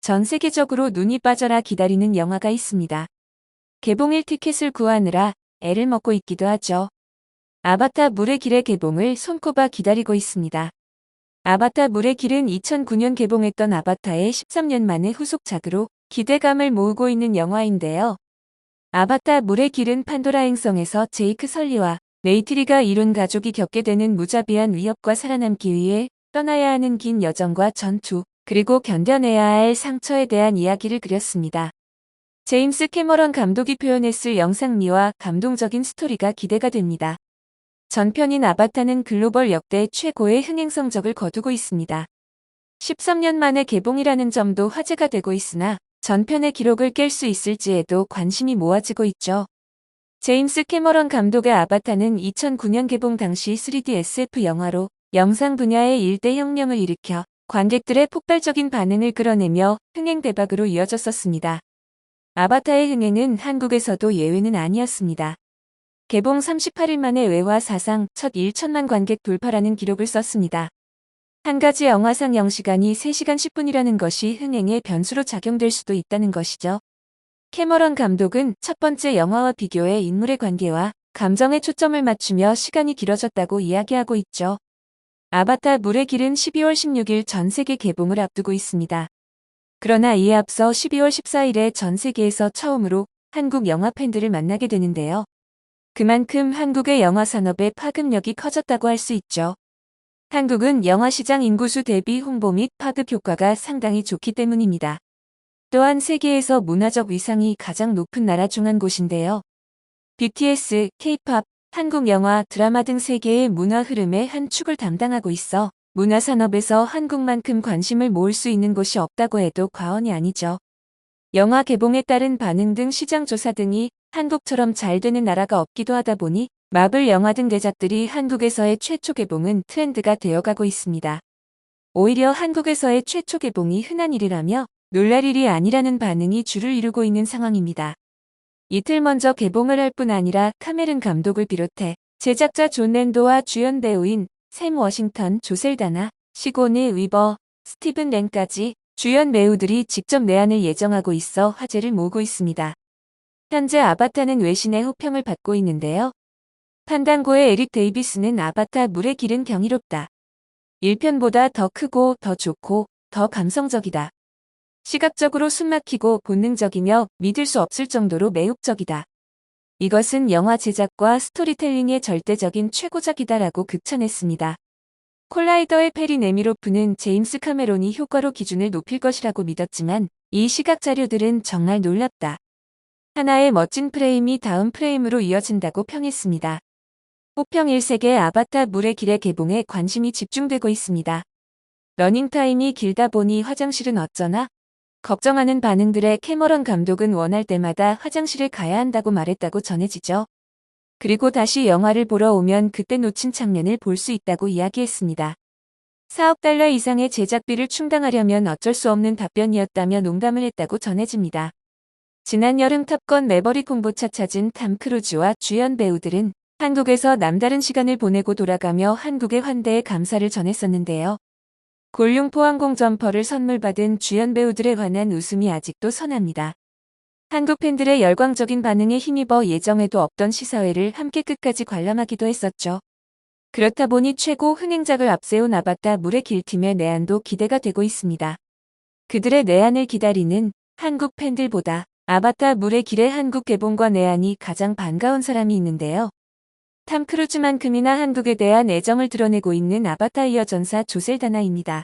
전 세계적으로 눈이 빠져라 기다리는 영화가 있습니다. 개봉일 티켓을 구하느라 애를 먹고 있기도 하죠. 아바타 물의 길의 개봉을 손꼽아 기다리고 있습니다. 아바타 물의 길은 2009년 개봉했던 아바타의 13년 만의 후속작으로 기대감을 모으고 있는 영화인데요. 아바타 물의 길은 판도라 행성에서 제이크 설리와 네이트리가 이룬 가족이 겪게 되는 무자비한 위협과 살아남기 위해 떠나야 하는 긴 여정과 전투, 그리고 견뎌내야 할 상처에 대한 이야기를 그렸습니다. 제임스 캐머런 감독이 표현했을 영상미와 감동적인 스토리가 기대가 됩니다. 전편인 아바타는 글로벌 역대 최고의 흥행 성적을 거두고 있습니다. 13년 만에 개봉이라는 점도 화제가 되고 있으나 전편의 기록을 깰 수 있을지에도 관심이 모아지고 있죠. 제임스 캐머런 감독의 아바타는 2009년 개봉 당시 3D SF 영화로 영상 분야의 일대 혁명을 일으켜 관객들의 폭발적인 반응을 끌어내며 흥행 대박으로 이어졌었습니다. 아바타의 흥행은 한국에서도 예외는 아니었습니다. 개봉 38일 만에 외화 사상 첫 1천만 관객 돌파라는 기록을 썼습니다. 한 가지 영화상 영시간이 3시간 10분이라는 것이 흥행의 변수로 작용될 수도 있다는 것이죠. 캐머런 감독은 첫 번째 영화와 비교해 인물의 관계와 감정에 초점을 맞추며 시간이 길어졌다고 이야기하고 있죠. 아바타 물의 길은 12월 16일 전 세계 개봉을 앞두고 있습니다. 그러나 이에 앞서 12월 14일에 전 세계에서 처음으로 한국 영화 팬들을 만나게 되는데요. 그만큼 한국의 영화 산업의 파급력이 커졌다고 할 수 있죠. 한국은 영화 시장 인구수 대비 홍보 및 파급 효과가 상당히 좋기 때문입니다. 또한 세계에서 문화적 위상이 가장 높은 나라 중 한 곳인데요. BTS, K-팝, 한국 영화, 드라마 등 세계의 문화 흐름의 한 축을 담당하고 있어 문화산업에서 한국만큼 관심을 모을 수 있는 곳이 없다고 해도 과언이 아니죠. 영화 개봉에 따른 반응 등 시장 조사 등이 한국처럼 잘 되는 나라가 없기도 하다 보니 마블 영화 등 대작들이 한국에서의 최초 개봉은 트렌드가 되어가고 있습니다. 오히려 한국에서의 최초 개봉이 흔한 일이라며 놀랄 일이 아니라는 반응이 주를 이루고 있는 상황입니다. 이틀 먼저 개봉을 할 뿐 아니라 카메른 감독을 비롯해 제작자 존 랜도와 주연 배우인 샘 워싱턴, 조셀다나, 시고니 위버, 스티븐 랭까지 주연 배우들이 직접 내한을 예정하고 있어 화제를 모으고 있습니다. 현재 아바타는 외신의 호평을 받고 있는데요. 판단고의 에릭 데이비스는 아바타 물의 길은 경이롭다. 1편보다 더 크고 더 좋고 더 감성적이다. 시각적으로 숨막히고 본능적이며 믿을 수 없을 정도로 매혹적이다. 이것은 영화 제작과 스토리텔링의 절대적인 최고작이다라고 극찬했습니다. 콜라이더의 페리 네미로프는 제임스 카메론이 효과로 기준을 높일 것이라고 믿었지만 이 시각 자료들은 정말 놀랍다. 하나의 멋진 프레임이 다음 프레임으로 이어진다고 평했습니다. 호평 1세계 아바타 물의 길의 개봉에 관심이 집중되고 있습니다. 러닝타임이 길다 보니 화장실은 어쩌나? 걱정하는 반응들에 캐머런 감독은 원할 때마다 화장실을 가야 한다고 말했다고 전해지죠. 그리고 다시 영화를 보러 오면 그때 놓친 장면을 볼 수 있다고 이야기했습니다. 4억 달러 이상의 제작비를 충당하려면 어쩔 수 없는 답변이었다며 농담을 했다고 전해집니다. 지난 여름 탑건 매버릭 홍보차 찾은 탐 크루즈와 주연 배우들은 한국에서 남다른 시간을 보내고 돌아가며 한국의 환대에 감사를 전했었는데요. 골룡포 항공 점퍼를 선물 받은 주연 배우들에 관한 웃음이 아직도 선합니다. 한국 팬들의 열광적인 반응에 힘입어 예정에도 없던 시사회를 함께 끝까지 관람하기도 했었죠. 그렇다 보니 최고 흥행작을 앞세운 아바타 물의 길 팀의 내한도 기대가 되고 있습니다. 그들의 내한을 기다리는 한국 팬들보다 아바타 물의 길의 한국 개봉과 내한이 가장 반가운 사람이 있는데요. 탐 크루즈만큼이나 한국에 대한 애정을 드러내고 있는 아바타이어 전사 조셀다나입니다.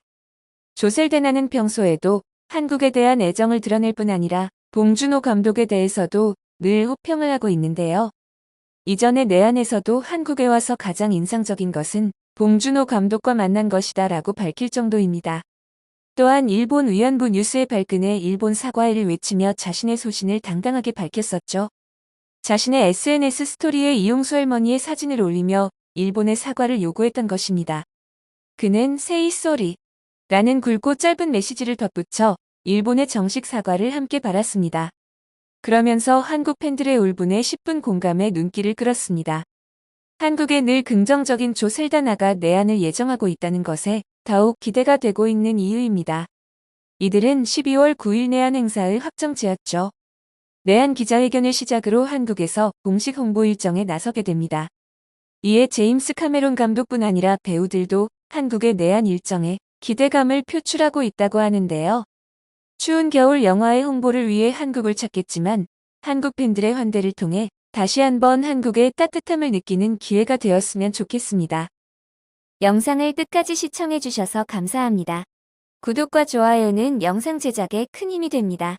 조셀다나는 평소에도 한국에 대한 애정을 드러낼 뿐 아니라 봉준호 감독에 대해서도 늘 호평을 하고 있는데요. 이전에 내한에서도 한국에 와서 가장 인상적인 것은 봉준호 감독과 만난 것이다 라고 밝힐 정도입니다. 또한 일본 위안부 뉴스에 발끈해 일본 사과를 외치며 자신의 소신을 당당하게 밝혔었죠. 자신의 SNS 스토리에 이용수 할머니의 사진을 올리며 일본의 사과를 요구했던 것입니다. 그는 Say sorry 라는 굵고 짧은 메시지를 덧붙여 일본의 정식 사과를 함께 받았습니다. 그러면서 한국 팬들의 울분에 10분 공감의 눈길을 끌었습니다. 한국에 늘 긍정적인 조셀다나가 내한을 예정하고 있다는 것에 더욱 기대가 되고 있는 이유입니다. 이들은 12월 9일 내한 행사의 확정체였죠. 내한 기자회견을 시작으로 한국에서 공식 홍보 일정에 나서게 됩니다. 이에 제임스 카메론 감독뿐 아니라 배우들도 한국의 내한 일정에 기대감을 표출하고 있다고 하는데요. 추운 겨울 영화의 홍보를 위해 한국을 찾겠지만 한국 팬들의 환대를 통해 다시 한번 한국의 따뜻함을 느끼는 기회가 되었으면 좋겠습니다. 영상을 끝까지 시청해주셔서 감사합니다. 구독과 좋아요는 영상 제작에 큰 힘이 됩니다.